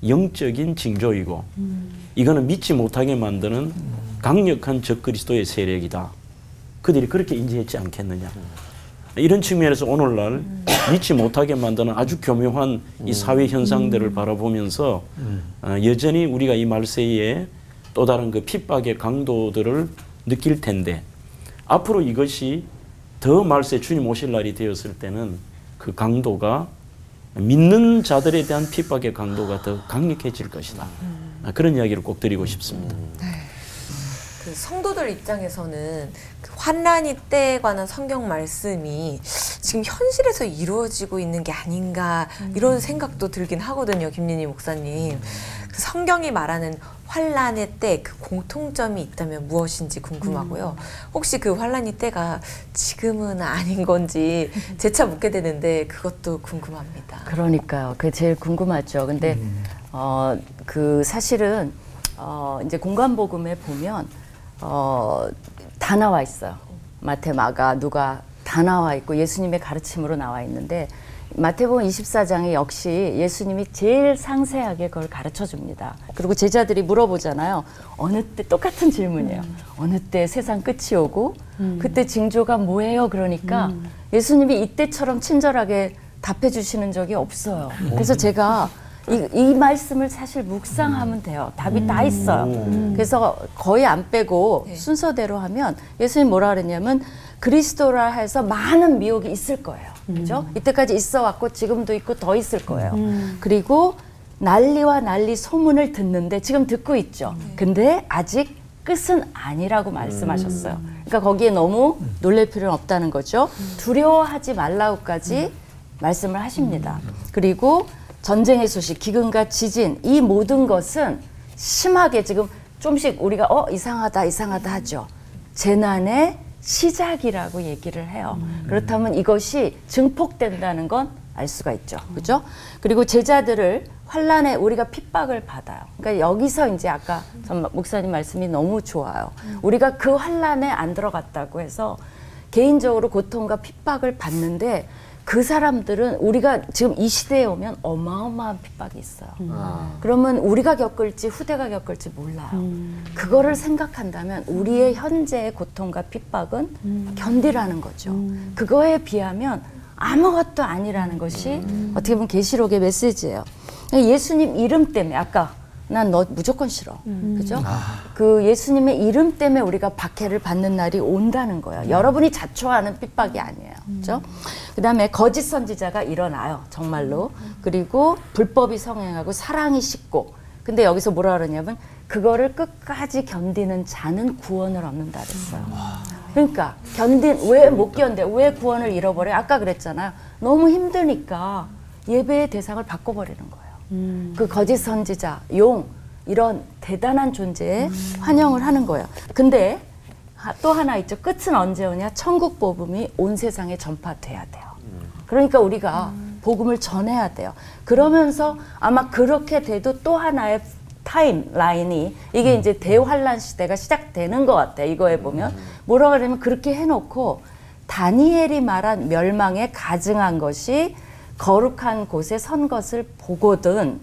영적인 징조이고 이거는 믿지 못하게 만드는 강력한 적그리스도의 세력이다. 그들이 그렇게 인지했지 않겠느냐. 이런 측면에서 오늘날 믿지 못하게 만드는 아주 교묘한 이 사회 현상들을 바라보면서 여전히 우리가 이 말세에 또 다른 그 핍박의 강도들을 느낄 텐데 앞으로 이것이 더 말세 주님 오실 날이 되었을 때는 그 강도가 믿는 자들에 대한 핍박의 강도가 더 강력해질 것이다. 그런 이야기를 꼭 드리고 싶습니다. 그 성도들 입장에서는 그 환난이 때에 관한 성경 말씀이 지금 현실에서 이루어지고 있는 게 아닌가 이런 생각도 들긴 하거든요, 김린희 목사님. 그 성경이 말하는 환난의 때 그 공통점이 있다면 무엇인지 궁금하고요. 혹시 그 환난의 때가 지금은 아닌 건지 재차 묻게 되는데 그것도 궁금합니다. 그러니까요. 그게 제일 궁금하죠. 근데 그 사실은 이제 공관복음에 보면 다 나와 있어요. 마태, 마가, 누가 다 나와 있고 예수님의 가르침으로 나와 있는데 마태복음 24장에 역시 예수님이 제일 상세하게 그걸 가르쳐 줍니다. 그리고 제자들이 물어보잖아요. 어느 때 똑같은 질문이에요. 어느 때 세상 끝이 오고 그때 징조가 뭐예요? 그러니까 예수님이 이때처럼 친절하게 답해 주시는 적이 없어요. 그래서 제가 이 말씀을 사실 묵상하면 돼요. 답이 다 있어요. 그래서 거의 안 빼고 순서대로 하면 예수님 뭐라 그랬냐면 그리스도라 해서 많은 미혹이 있을 거예요. 그죠? 이때까지 있어 왔고 지금도 있고 더 있을 거예요. 그리고 난리와 난리 소문을 듣는데 지금 듣고 있죠. 근데 아직 끝은 아니라고 말씀하셨어요. 그러니까 거기에 너무 놀랄 필요는 없다는 거죠. 두려워하지 말라고까지 말씀을 하십니다. 그리고 전쟁의 소식, 기근과 지진, 이 모든 것은 심하게 지금 좀씩 우리가 이상하다 하죠. 재난의 시작이라고 얘기를 해요. 그렇다면 이것이 증폭된다는 건 알 수가 있죠. 그죠? 그리고 제자들을 환란에 우리가 핍박을 받아요. 그러니까 여기서 이제 아까 목사님 말씀이 너무 좋아요. 우리가 그 환란에 안 들어갔다고 해서 개인적으로 고통과 핍박을 받는데 그 사람들은 우리가 지금 이 시대에 오면 어마어마한 핍박이 있어요. 그러면 우리가 겪을지 후대가 겪을지 몰라요. 그거를 생각한다면 우리의 현재의 고통과 핍박은 견디라는 거죠. 그거에 비하면 아무것도 아니라는 것이 어떻게 보면 계시록의 메시지예요. 예수님 이름 때문에 아까 난 너 무조건 싫어. 그죠? 그 예수님의 이름 때문에 우리가 박해를 받는 날이 온다는 거예요. 여러분이 자초하는 핍박이 아니에요. 그죠? 그 다음에 거짓 선지자가 일어나요. 정말로. 그리고 불법이 성행하고 사랑이 식고. 근데 여기서 뭐라 그러냐면 그거를 끝까지 견디는 자는 구원을 얻는다 그랬어요. 그러니까 왜 못 견뎌? 왜 구원을 잃어버려? 아까 그랬잖아요. 너무 힘드니까 예배의 대상을 바꿔버리는 거예요. 그 거짓 선지자, 용 이런 대단한 존재에 환영을 하는 거예요. 근데 또 하나 있죠. 끝은 언제 오냐? 천국 복음이 온 세상에 전파돼야 돼요. 그러니까 우리가 복음을 전해야 돼요. 그러면서 아마 그렇게 돼도 또 하나의 타임라인이 이게 이제 대환란 시대가 시작되는 것 같아요. 이거에 보면 뭐라 그러면 그렇게 해놓고 다니엘이 말한 멸망에 가증한 것이 거룩한 곳에 선 것을 보거든.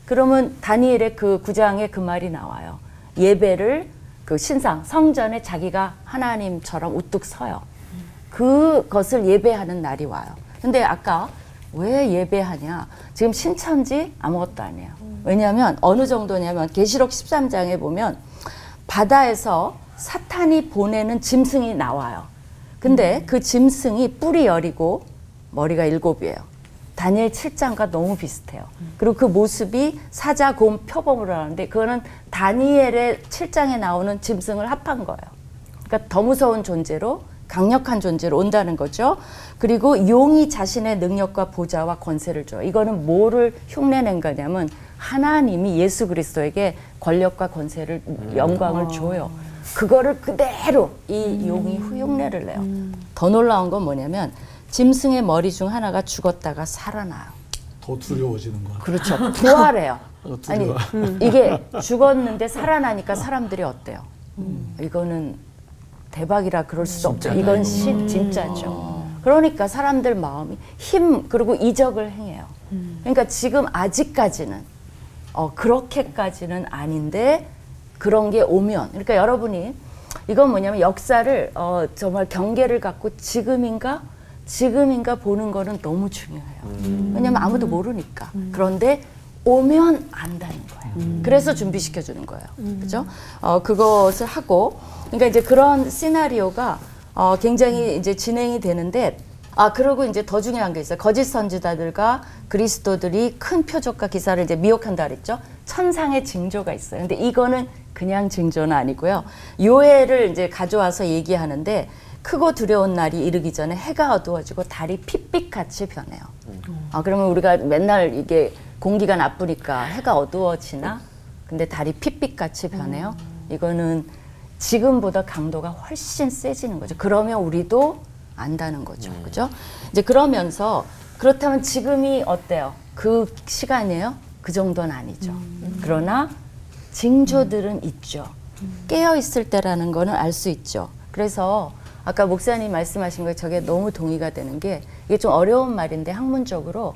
그러면 다니엘의 그 9장에 그 말이 나와요. 예배를 그 신상 성전에 자기가 하나님처럼 우뚝 서요. 그것을 예배하는 날이 와요. 근데 아까 왜 예배하냐? 지금 신천지 아무것도 아니에요. 왜냐하면 어느 정도냐면 계시록 13장에 보면 바다에서 사탄이 보내는 짐승이 나와요. 근데 그 짐승이 뿔이 10이고 머리가 7이에요. 다니엘 7장과 너무 비슷해요. 그리고 그 모습이 사자, 곰, 표범으로 하는데 그거는 다니엘의 7장에 나오는 짐승을 합한 거예요. 그러니까 더 무서운 존재로 강력한 존재로 온다는 거죠. 그리고 용이 자신의 능력과 보좌와 권세를 줘요. 이거는 뭐를 흉내낸 거냐면 하나님이 예수 그리스도에게 권력과 권세를 영광을 줘요. 그거를 그대로 이 용이 흉내를 내요. 더 놀라운 건 뭐냐면 짐승의 머리 중 하나가 죽었다가 살아나요. 더 두려워지는 거야. 그렇죠. 부활해요. 아니 이게 죽었는데 살아나니까 사람들이 어때요? 이거는 대박이라 그럴 수도 없죠. 이건 진짜죠. 그러니까 사람들 마음이 그리고 이적을 행해요. 그러니까 지금 아직까지는 그렇게까지는 아닌데 그런 게 오면 그러니까 여러분이 이건 뭐냐면 역사를 정말 경계를 갖고 지금인가 보는 거는 너무 중요해요. 왜냐면 아무도 모르니까. 그런데 오면 안다는 거예요. 그래서 준비시켜 주는 거예요. 그죠? 그것을 하고 그러니까 이제 그런 시나리오가 굉장히 이제 진행이 되는데 그리고 이제 더 중요한 게 있어요. 거짓 선지자들과 그리스도들이 큰 표적과 기사를 이제 미혹한다 그랬죠. 천상의 징조가 있어요. 근데 이거는 그냥 징조는 아니고요. 요해를 이제 가져와서 얘기하는데 크고 두려운 날이 이르기 전에 해가 어두워지고 달이 핏빛같이 변해요. 그러면 우리가 맨날 이게 공기가 나쁘니까 해가 어두워지나? 근데 달이 핏빛같이 변해요. 이거는 지금보다 강도가 훨씬 세지는 거죠. 그러면 우리도 안다는 거죠. 그죠? 이제 그러면서 그렇다면 지금이 어때요? 그 시간이에요? 그 정도는 아니죠. 그러나 징조들은 있죠. 깨어 있을 때라는 거는 알 수 있죠. 그래서 아까 목사님 말씀하신 거에 저게 너무 동의가 되는 게 이게 좀 어려운 말인데 학문적으로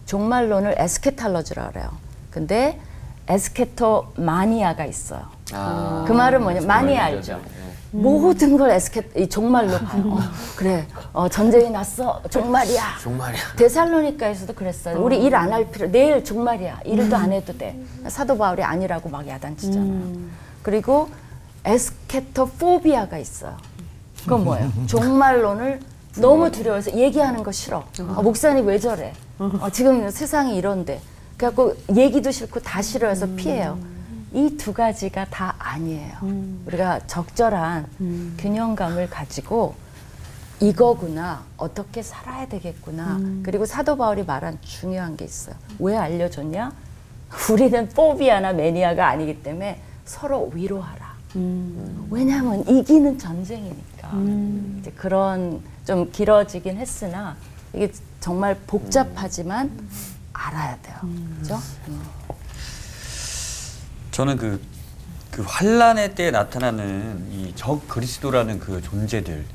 종말론을 에스케탈러지라 그래요. 근데 에스케토마니아가 있어요. 그 말은 뭐냐? 마니아 알죠? 모든 걸 종말로 봐요. 그래, 전쟁이 났어. 종말이야. 데살로니가에서도 그랬어요. 우리 일 안 할 필요. 내일 종말이야. 일도 안 해도 돼. 사도 바울이 아니라고 막 야단치잖아요. 그리고 에스케토포비아가 있어요. 그건 뭐예요? 종말론을 너무 두려워해서 얘기하는 거 싫어. 목사님 왜 저래? 지금 세상이 이런데. 그래갖고 얘기도 싫고 다 싫어해서 피해요. 이 두 가지가 다 아니에요. 우리가 적절한 균형감을 가지고 이거구나, 어떻게 살아야 되겠구나. 그리고 사도 바울이 말한 중요한 게 있어요. 왜 알려줬냐? 우리는 포비아나 매니아가 아니기 때문에 서로 위로하라. 왜냐하면 이기는 전쟁이니까. 이제 그런 좀 길어지긴 했으나 이게 정말 복잡하지만 알아야 돼요. 그렇죠? 저는 그 환란의 때에 나타나는 이 적 그리스도라는 그 존재들,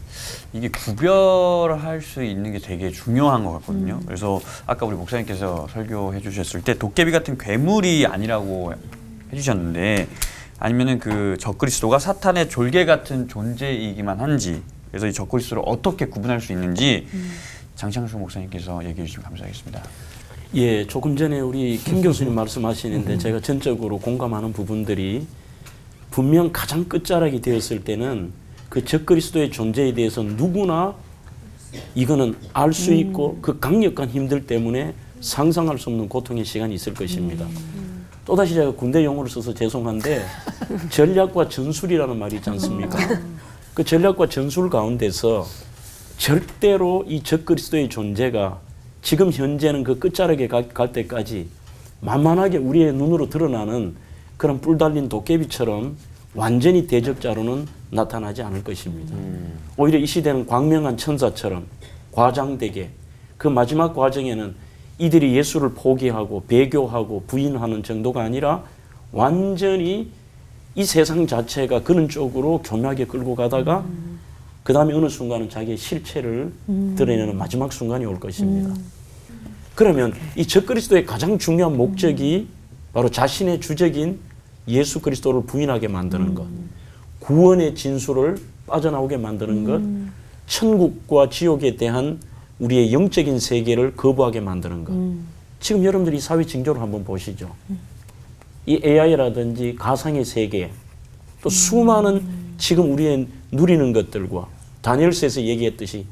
이게 구별할 수 있는 게 되게 중요한 것 같거든요. 그래서 아까 우리 목사님께서 설교해 주셨을 때 도깨비 같은 괴물이 아니라고 해주셨는데, 아니면은 그 적그리스도가 사탄의 졸개 같은 존재이기만 한지, 그래서 이 적그리스도를 어떻게 구분할 수 있는지 장창수 목사님께서 얘기해 주시면 감사하겠습니다. 예, 조금 전에 우리 김 교수님 말씀하시는데 제가 전적으로 공감하는 부분들이, 분명 가장 끝자락이 되었을 때는 그 적그리스도의 존재에 대해서 누구나 이거는 알 수 있고 그 강력한 힘들 때문에 상상할 수 없는 고통의 시간이 있을 것입니다. 또다시 제가 군대 용어를 써서 죄송한데 전략과 전술이라는 말이 있지 않습니까? 그 전략과 전술 가운데서 절대로 이 적그리스도의 존재가 지금 현재는 그 끝자락에 갈 때까지 만만하게 우리의 눈으로 드러나는 그런 뿔 달린 도깨비처럼 완전히 대적자로는 나타나지 않을 것입니다. 오히려 이 시대는 광명한 천사처럼 과장되게, 그 마지막 과정에는 이들이 예수를 포기하고 배교하고 부인하는 정도가 아니라 완전히 이 세상 자체가 그런 쪽으로 교묘하게 끌고 가다가 그 다음에 어느 순간은 자기의 실체를 드러내는 마지막 순간이 올 것입니다. 그러면 이 적그리스도의 가장 중요한 목적이 바로 자신의 주적인 예수 그리스도를 부인하게 만드는 것, 구원의 진수를 빠져나오게 만드는 것, 천국과 지옥에 대한 우리의 영적인 세계를 거부하게 만드는 것. 지금 여러분들이 사회 징조를 한번 보시죠. 이 AI라든지 가상의 세계, 또 수많은 지금 우리의 누리는 것들과 다니엘서에서 얘기했듯이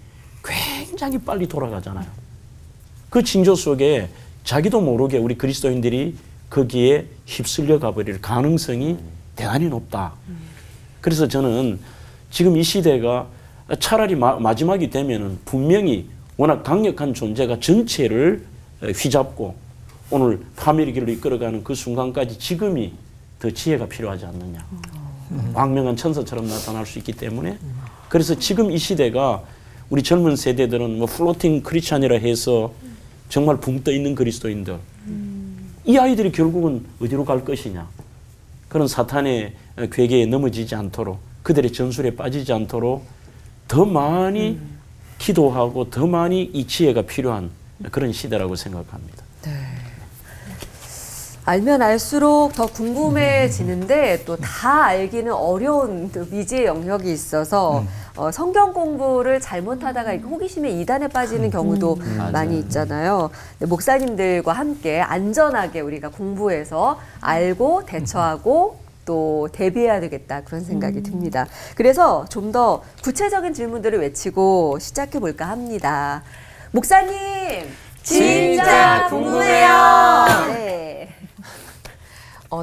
굉장히 빨리 돌아가잖아요. 그 징조 속에 자기도 모르게 우리 그리스도인들이 거기에 휩쓸려 가버릴 가능성이 대단히 높다. 그래서 저는 지금 이 시대가 차라리 마지막이 되면은 분명히 워낙 강력한 존재가 전체를 휘잡고 오늘 파멸의 길로 이끌어가는 그 순간까지 지금이 더 지혜가 필요하지 않느냐. 광명한 천사처럼 나타날 수 있기 때문에, 그래서 지금 이 시대가 우리 젊은 세대들은 뭐 플로팅 크리스찬이라 해서 정말 붕 떠 있는 그리스도인들, 이 아이들이 결국은 어디로 갈 것이냐. 그런 사탄의 괴계에 넘어지지 않도록, 그들의 전술에 빠지지 않도록 더 많이 기도하고 더 많이 이 지혜가 필요한 그런 시대라고 생각합니다. 네. 알면 알수록 더 궁금해지는데 또 다 알기는 어려운 미지의 영역이 있어서 성경 공부를 잘못하다가 호기심에 이단에 빠지는 경우도 많이 있잖아요. 목사님들과 함께 안전하게 우리가 공부해서 알고 대처하고 또 대비해야 되겠다, 그런 생각이 듭니다. 그래서 좀 더 구체적인 질문들을 외치고 시작해 볼까 합니다. 목사님, 진짜 궁금해요. 네.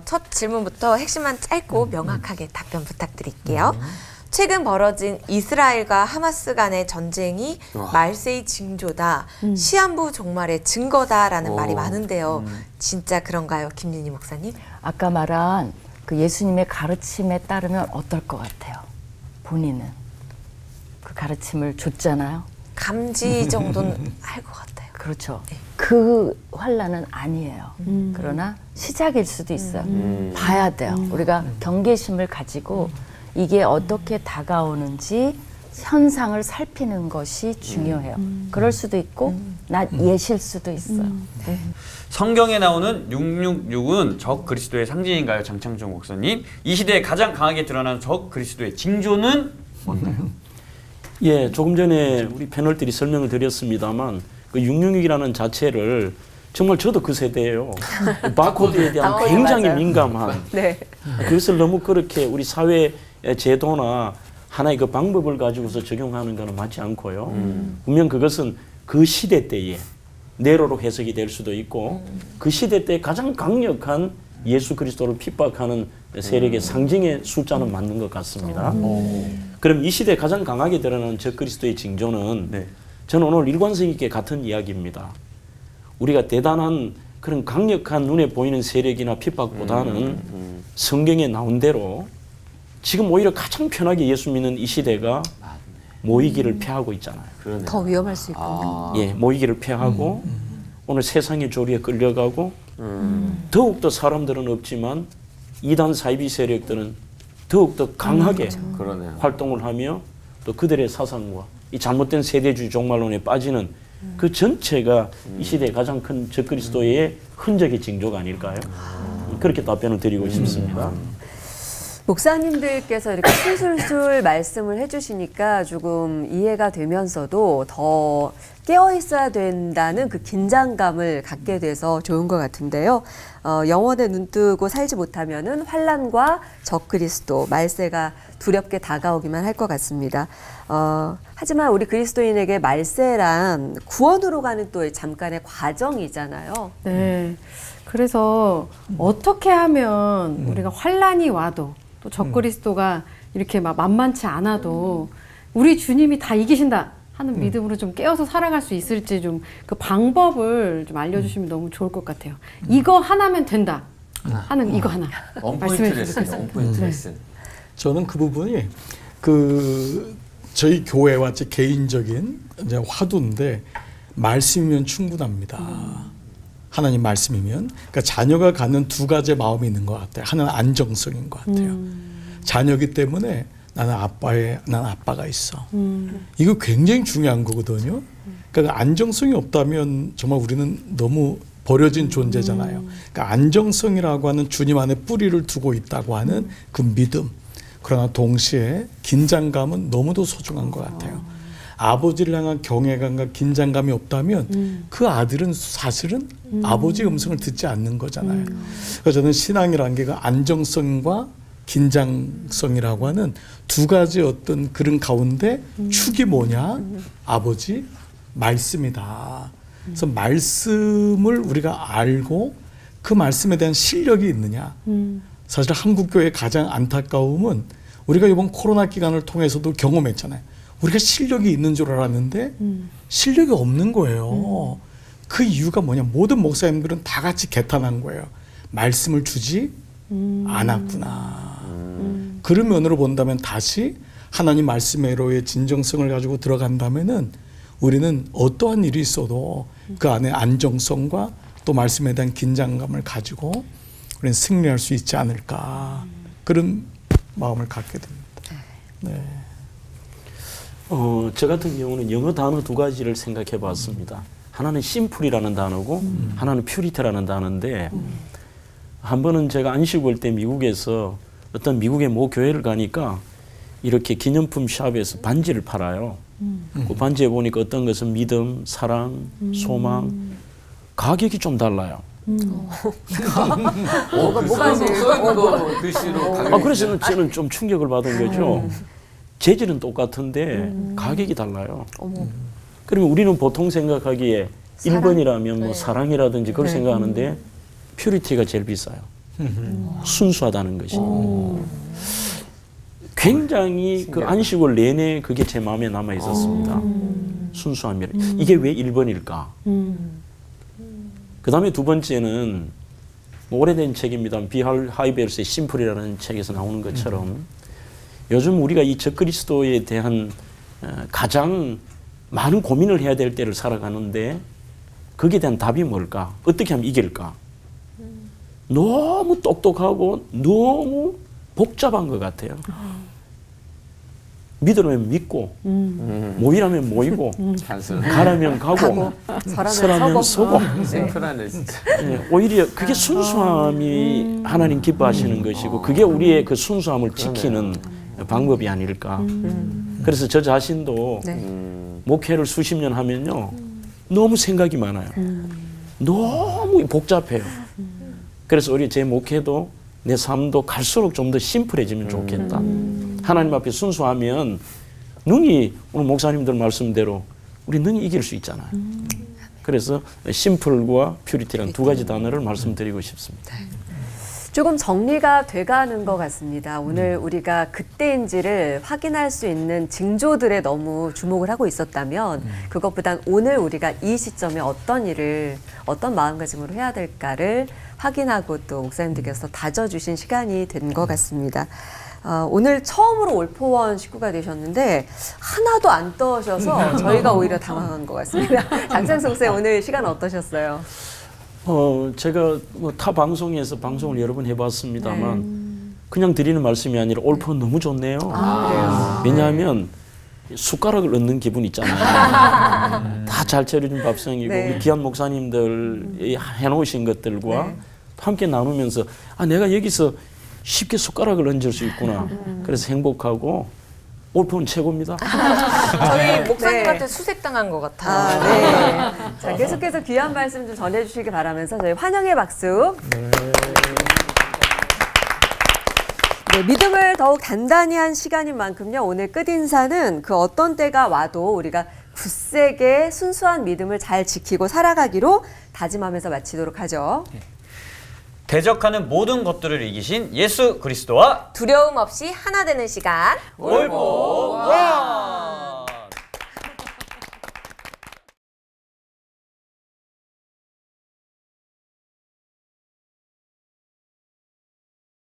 첫 질문부터 핵심만 짧고 명확하게 답변 부탁드릴게요. 최근 벌어진 이스라엘과 하마스 간의 전쟁이 말세의 징조다, 시한부 종말의 증거다라는 말이 많은데요. 진짜 그런가요, 김윤희 목사님? 아까 말한 그 예수님의 가르침에 따르면 어떨 것 같아요? 본인은 그 가르침을 줬잖아요. 감지 정도는 할 것 같아요. 그렇죠. 네. 그 환란은 아니에요. 그러나 시작일 수도 있어요. 봐야 돼요. 우리가 경계심을 가지고 이게 어떻게 다가오는지 현상을 살피는 것이 중요해요. 그럴 수도 있고 나 예실 수도 있어요. 네. 성경에 나오는 666은 적 그리스도의 상징인가요, 장창종 목사님? 이 시대에 가장 강하게 드러나는 적 그리스도의 징조는 뭔가요? 예, 조금 전에 우리 패널들이 설명을 드렸습니다만 그 666이라는 자체를 정말 저도 그 세대예요. 바코드에 대한 굉장히 민감한. 네. 그것을 너무 그렇게 우리 사회 제도나 하나의 그 방법을 가지고서 적용하는 것은 맞지 않고요. 분명 그것은 그 시대 때에 네로로 해석이 될 수도 있고 그 시대 때 가장 강력한 예수 그리스도를 핍박하는 세력의 상징의 숫자는 맞는 것 같습니다. 그럼 이 시대에 가장 강하게 드러나는 적그리스도의 징조는 네. 저는 오늘 일관성 있게 같은 이야기입니다. 우리가 대단한 그런 강력한 눈에 보이는 세력이나 핍박보다는 성경에 나온 대로 지금 오히려 가장 편하게 예수 믿는 이 시대가 모이기를 피하고 있잖아요. 그러네요. 더 위험할 수 있군요. 예, 모이기를 피하고 오늘 세상의 조리에 끌려가고 더욱더 사람들은 없지만 이단 사이비 세력들은 더욱더 강하게 그러네요. 활동을 하며 또 그들의 사상과 이 잘못된 세대주의 종말론에 빠지는 그 전체가 이 시대의 가장 큰 적그리스도의 흔적의 징조가 아닐까요? 그렇게 답변을 드리고 싶습니다. 목사님들께서 이렇게 술술술 말씀을 해주시니까 조금 이해가 되면서도 더 깨어 있어야 된다는 그 긴장감을 갖게 돼서 좋은 것 같은데요. 영혼에 눈뜨고 살지 못하면은 환난과 적그리스도, 말세가 두렵게 다가오기만 할 것 같습니다. 하지만 우리 그리스도인에게 말세란 구원으로 가는 또 잠깐의 과정이잖아요. 네. 그래서 어떻게 하면 우리가 환란이 와도 또 적그리스도가 이렇게 막 만만치 않아도 우리 주님이 다 이기신다 하는 믿음으로 좀 깨어서 살아갈 수 있을지 좀 그 방법을 좀 알려주시면 너무 좋을 것 같아요. 이거 하나면 된다 하는 이거 하나 말씀해 주세요. 원포인트 레슨. 저는 그 부분이 그 저희 교회와 제 개인적인 이제 화두인데 말씀이면 충분합니다. 하나님 말씀이면 그러니까 자녀가 갖는 두 가지의 마음이 있는 것 같아요. 하나는 안정성인 것 같아요. 자녀기 때문에 나는 아빠가 있어. 이거 굉장히 중요한 거거든요. 그러니까 안정성이 없다면 정말 우리는 너무 버려진 존재잖아요. 그러니까 안정성이라고 하는 주님 안에 뿌리를 두고 있다고 하는 그 믿음. 그러나 동시에 긴장감은 너무도 소중한 것 같아요. 아버지를 향한 경외감과 긴장감이 없다면 그 아들은 사실은 아버지의 음성을 듣지 않는 거잖아요. 그래서 저는 신앙이라는 게 그 안정성과 긴장성이라고 하는 두 가지 어떤 그런 가운데 축이 뭐냐? 아버지, 말씀이다. 그래서 말씀을 우리가 알고 그 말씀에 대한 실력이 있느냐? 사실 한국교회의 가장 안타까움은 우리가 이번 코로나 기간을 통해서도 경험했잖아요. 우리가 실력이 있는 줄 알았는데 실력이 없는 거예요. 그 이유가 뭐냐? 모든 목사님들은 다 같이 개탄한 거예요. 말씀을 주지 않았구나. 그런 면으로 본다면 다시 하나님 말씀으로의 진정성을 가지고 들어간다면은 우리는 어떠한 일이 있어도 그 안에 안정성과 또 말씀에 대한 긴장감을 가지고 우리는 승리할 수 있지 않을까. 그런 마음을 갖게 됩니다. 네. 저 같은 경우는 영어 단어 두 가지를 생각해 봤습니다. 하나는 심플이라는 단어고 하나는 퓨리티라는 단어인데 한 번은 제가 안식 올 때 미국에서 어떤 미국의 모 교회를 가니까 이렇게 기념품 샵에서 반지를 팔아요. 그 반지에 보니까 어떤 것은 믿음, 사랑, 소망, 가격이 좀 달라요. 뭐가 제일 거 글씨로 그래서 저는 좀 충격을 받은 거죠. 재질은 똑같은데 가격이 달라요. 그러면 우리는 보통 생각하기에 1번이라면 뭐 사랑이라든지 그걸 생각하는데 퓨리티가 제일 비싸요. 순수하다는 것이. 굉장히 그 안식월 내내 그게 제 마음에 남아 있었습니다. 순수함이. 이게 왜 1번일까? 그 다음에 두 번째는 뭐 오래된 책입니다. 비할 하이베르스의 심플이라는 책에서 나오는 것처럼 요즘 우리가 이 적그리스도에 대한 가장 많은 고민을 해야 될 때를 살아가는데 거기에 대한 답이 뭘까? 어떻게 하면 이길까? 너무 똑똑하고 너무 복잡한 것 같아요. 믿으면 믿고 모이라면 모이고 가라면 가고 서라면 서고 심플하네 진짜. 오히려 그게 순수함이 하나님 기뻐하시는 것이고 그게 우리의 그 순수함을 지키는 방법이 아닐까. 그래서 저 자신도 목회를 수십 년 하면요 너무 생각이 많아요. 너무 복잡해요. 그래서 우리 제 목회도 내 삶도 갈수록 좀 더 심플해지면 좋겠다. 하나님 앞에 순수하면 능히 오늘 목사님들 말씀대로 우리 능히 이길 수 있잖아요. 그래서 심플과 퓨리티라는 두 가지 단어를 말씀드리고 싶습니다. 조금 정리가 돼가는 것 같습니다. 오늘 우리가 그때인지를 확인할 수 있는 징조들에 너무 주목을 하고 있었다면 그것보단 오늘 우리가 이 시점에 어떤 일을 어떤 마음가짐으로 해야 될까를 확인하고 또 목사님들께서 다져주신 시간이 된 것 같습니다. 오늘 처음으로 올포원 식구가 되셨는데 하나도 안 떠셔서 저희가 오히려 당황한 것 같습니다. 장창석 목사님 오늘 시간 어떠셨어요? 제가 뭐 타 방송에서 방송을 여러 번 해봤습니다만 그냥 드리는 말씀이 아니라 올포는 너무 좋네요. 왜냐하면 숟가락을 얻는 기분 있잖아요. 다 잘 차려진 밥상이고 우리 귀한 목사님들 해놓으신 것들과 함께 나누면서 내가 여기서 쉽게 숟가락을 얹을 수 있구나. 그래서 행복하고 올포는 최고입니다. 저희 목사님한테 수색당한 것 같아요. 네. 자, 계속해서 귀한 말씀 좀 전해주시기 바라면서 저희 환영의 박수. 네, 믿음을 더욱 단단히 한 시간인 만큼요. 오늘 끝인사는 그 어떤 때가 와도 우리가 굳세게 순수한 믿음을 잘 지키고 살아가기로 다짐하면서 마치도록 하죠. 대적하는 모든 것들을 이기신 예수 그리스도와 두려움 없이 하나 되는 시간. 올포 원!